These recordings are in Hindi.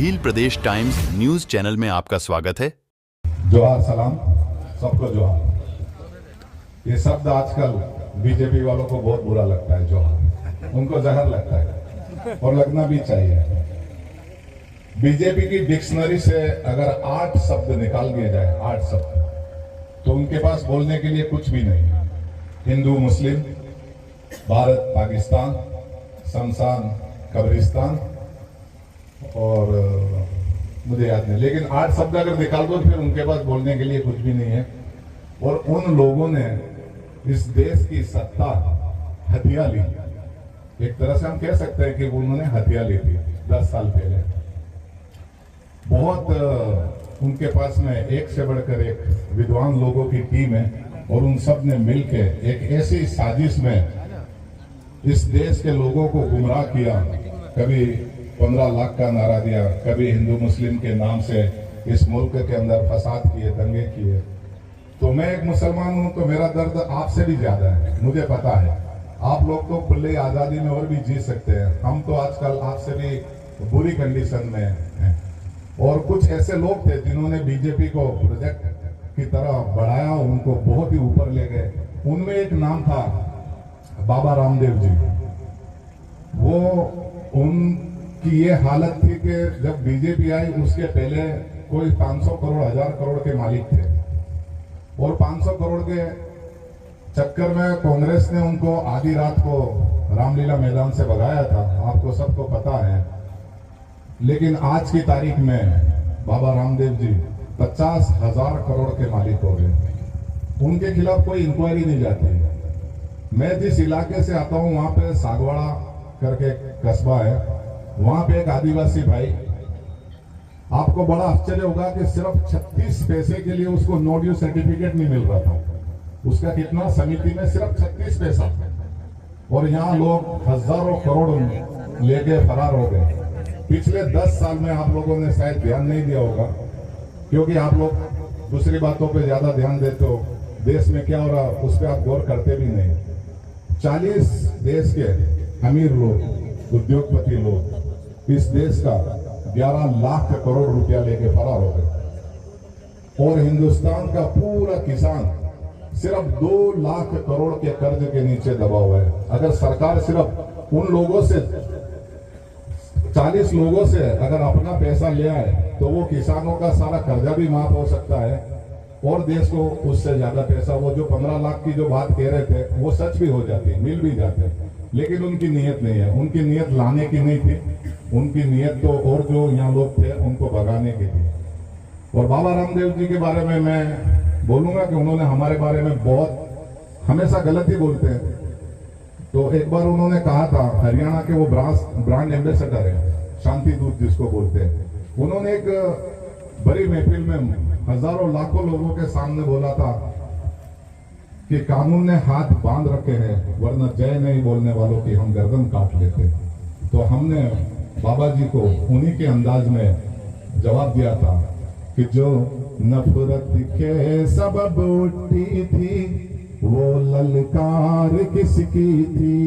भील प्रदेश टाइम्स न्यूज चैनल में आपका स्वागत है। जोहार सलाम, सबको जोहार। ये शब्द आजकल बीजेपी वालों को बहुत बुरा लगता है। जोहार उनको जहर लगता है और लगना भी चाहिए। बीजेपी की डिक्शनरी से अगर 8 शब्द निकाल दिए जाए, 8 शब्द, तो उनके पास बोलने के लिए कुछ भी नहीं। हिंदू मुस्लिम, भारत पाकिस्तान, शमशान कब्रिस्तान और मुझे याद नहीं, लेकिन 8 शब्द अगर निकाल दो फिर उनके पास बोलने के लिए कुछ भी नहीं है। और उन लोगों ने इस देश की सत्ता हथिया ली। एक तरह से हम कह सकते हैं कि उन्होंने हथिया ली थी 10 साल पहले। बहुत उनके पास में एक से बढ़कर एक विद्वान लोगों की टीम है और उन सब ने मिलकर एक ऐसी साजिश में इस देश के लोगों को गुमराह किया। कभी 15 लाख का नारा दिया, कभी हिंदू मुस्लिम के नाम से इस मुल्क के अंदर फसाद किए, दंगे किए। तो मैं एक मुसलमान हूं तो मेरा दर्द आपसे भी ज्यादा है, मुझे पता है। आप लोग तो खुले आजादी में और भी जी सकते हैं, हम तो आजकल आपसे भी बुरी कंडीशन में हैं। और कुछ ऐसे लोग थे जिन्होंने बीजेपी को प्रोजेक्ट की तरह बढ़ाया, उनको बहुत ही ऊपर ले गए। उनमें एक नाम था बाबा रामदेव जी। वो उनकी ये हालत थी कि जब बीजेपी आई उसके पहले कोई 500 करोड़ 1000 करोड़ के मालिक थे और 500 करोड़ के चक्कर में कांग्रेस ने उनको आधी रात को रामलीला मैदान से भगाया था, आपको सबको पता है। लेकिन आज की तारीख में बाबा रामदेव जी 50,000 करोड़ के मालिक हो गए। उनके खिलाफ कोई इंक्वायरी नहीं जाती। मैं जिस इलाके से आता हूं वहां पे सागवाड़ा करके कस्बा है, वहां पे एक आदिवासी भाई, आपको बड़ा आश्चर्य होगा कि सिर्फ 36 पैसे के लिए उसको नो ड्यू सर्टिफिकेट नहीं मिल रहा था। उसका कितना समिति में सिर्फ 36 पैसा, और यहाँ लोग हजारों करोड़ लेके फरार हो गए। पिछले 10 साल में आप लोगों ने शायद ध्यान नहीं दिया होगा, क्योंकि आप लोग दूसरी बातों पे ज्यादा ध्यान देते हो। देश में क्या हो रहा उस पर आप गौर करते भी नहीं। 40 देश के अमीर लोग, उद्योगपति लोग इस देश का 11 लाख करोड़ रुपया लेके फरार हो गए, और हिंदुस्तान का पूरा किसान सिर्फ 2 लाख करोड़ के कर्ज के नीचे दबा हुआ है। अगर सरकार सिर्फ उन लोगों से 40 लोगों से अगर अपना पैसा ले आए तो वो किसानों का सारा कर्जा भी माफ हो सकता है और देश को उससे ज्यादा पैसा, वो जो 15 लाख की जो बात कह रहे थे वो सच भी हो जाती, मिल भी जाते। लेकिन उनकी नीयत नहीं है, उनकी नीयत लाने की नहीं थी, उनकी नीयत तो और जो यहाँ लोग थे उनको भगाने की थी। और बाबा रामदेव जी के बारे में मैं बोलूंगा कि उन्होंने हमारे बारे में बहुत हमेशा गलत ही बोलते हैं। तो एक बार उन्होंने कहा था, हरियाणा के वो ब्रांड एम्बेसडर है, शांति दूत जिसको बोलते हैं, उन्होंने एक बड़ी महफिल में हजारों लाखों लोगों के सामने बोला था कि कानून ने हाथ बांध रखे हैं, वरना जय नहीं बोलने वालों की हम गर्दन काट लेते। तो हमने बाबा जी को उन्हीं के अंदाज में जवाब दिया था कि जो नफरत के सबब उठी थी वो ललकार किसकी थी,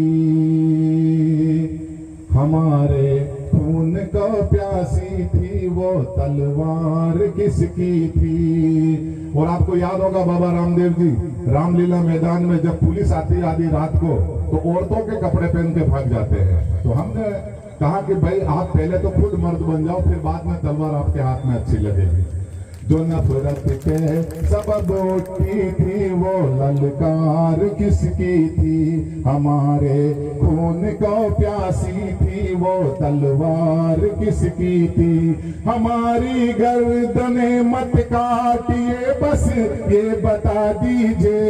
हमारे खून को प्यासी थी वो तलवार किसकी थी। और आपको याद होगा बाबा रामदेव जी रामलीला मैदान में जब पुलिस आती आधी रात को तो औरतों के कपड़े पहन के भाग जाते हैं। तो हमने कहा कि भाई आप पहले तो खुद मर्द बन जाओ, फिर बाद में तलवार आपके हाथ में अच्छी लगेगी। जो नफरत के सबब उठी थी वो ललकार किसकी थी, हमारे खून को प्यासी थी वो तलवार किसकी थी, हमारी गर्दनें मत काटिए बस ये बता दीजिए,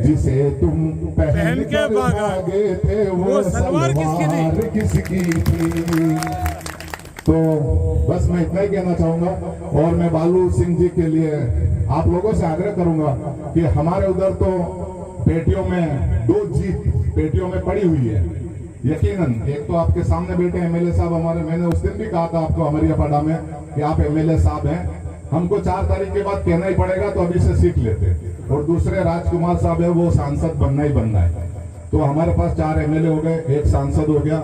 जिसे तुम पहन के भागे थे वो सलवार किसकी थी। तो बस मैं इतना ही कहना चाहूंगा। और मैं बालू सिंह जी के लिए आप लोगों से आग्रह करूंगा कि हमारे उधर तो पेटियों में 2 जीप पेटियों में पड़ी हुई है। यकीनन एक तो आपके सामने बैठे एमएलए साहब हमारे, मैंने उस दिन भी कहा था आपको अमरियापाड़ा में कि आप एमएलए साहब हैं, हमको 4 तारीख के बाद कहना ही पड़ेगा तो अभी से सीख लेते। और दूसरे राजकुमार साहब है, वो सांसद बनना ही बनना है। तो हमारे पास 4 एमएलए हो गए, 1 सांसद हो गया,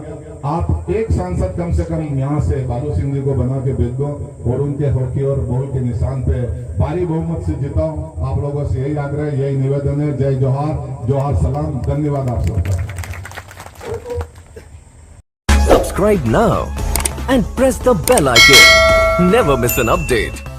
आप एक सांसद कम से कम यहाँ से बालू सिंह जी को बना के भेज दो और उनके हॉकी और बॉल के निशान पे भारी बहुमत से जिताओ। आप लोगों से यही आग्रह, यही निवेदन है। जय जोहार, जोहार सलाम, धन्यवाद आप सबका। Subscribe now and press the bell icon. Never miss an update.